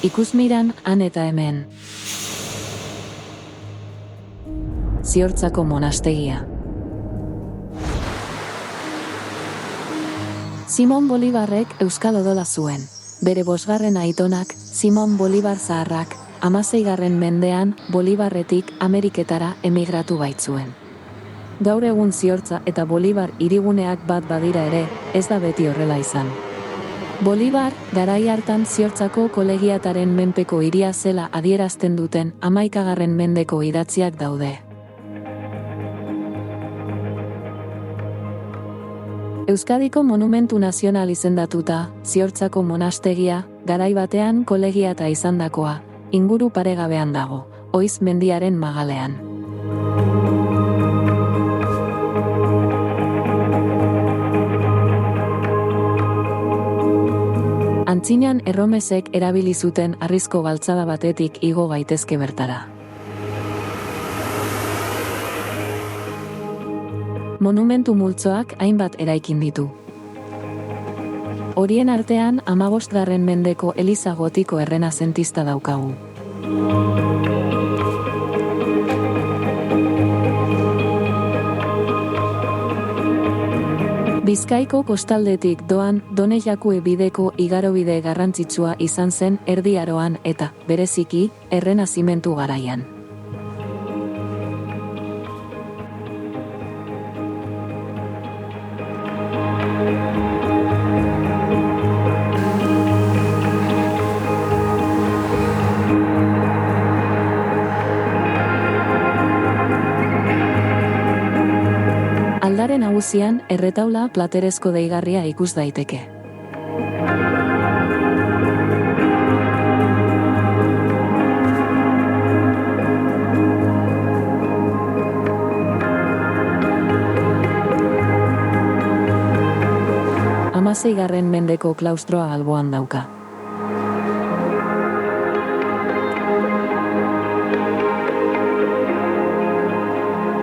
Ikusmiran, han eta hemen. Ziortzako monastegia. Simon Bolivarrek euskal odola zuen. Bere 5. aitonak, Simon Bolivar Zaharrak, 16. mendean Bolivarretik Ameriketara emigratu baitzuen. Gaur egun Ziortza eta Bolivar hiriguneak bat badira ere, ez da beti horrela izan. Bolivar, garai hartan Ziortzako kolegiataren menpeko hiria zela adierazten duten 11. mendeko idatziak daude. Euskadiko monumentu nazional izendatuta, Ziortzako monastegia, garai batean kolegiata izandakoa, inguru paregabean dago, Oiz mendiaren magalean. Antzinan erromesek erabili zuten harrizko galtzada batetik igo gaitezke bertara. Monumentu multzoak hainbat eraikin ditu. Horien artean 15. mendeko eliza gotiko errenazentista daukagu. Bizkaiko kostaldetik doan Donejakue bideko igarobide garrantzitsua izan zen Erdi Aroan eta, bereziki, errenazimentu garaian. Aldare nagusian, erretaula platerezko deigarria ikus daiteke. Hamaseigarren mendeko klaustroa alboan dauka.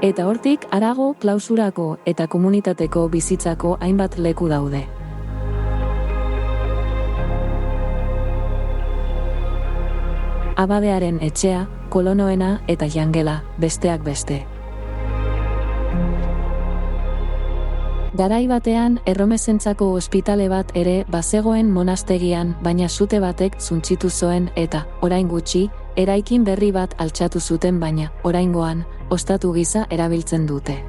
Eta hortik harago klausurako eta komunitateko bizitzako hainbat leku daude. Abadearen etxea, kolonoena eta jangela, besteak beste. Garai batean, erromesentzako ospitale bat ere bazegoen monastegian, baina sute batek zuntzitu zoen eta, orain gutxi, eraikin berri bat altxatu zuten baina, oraingoan, ostatu gisa erabiltzen dute.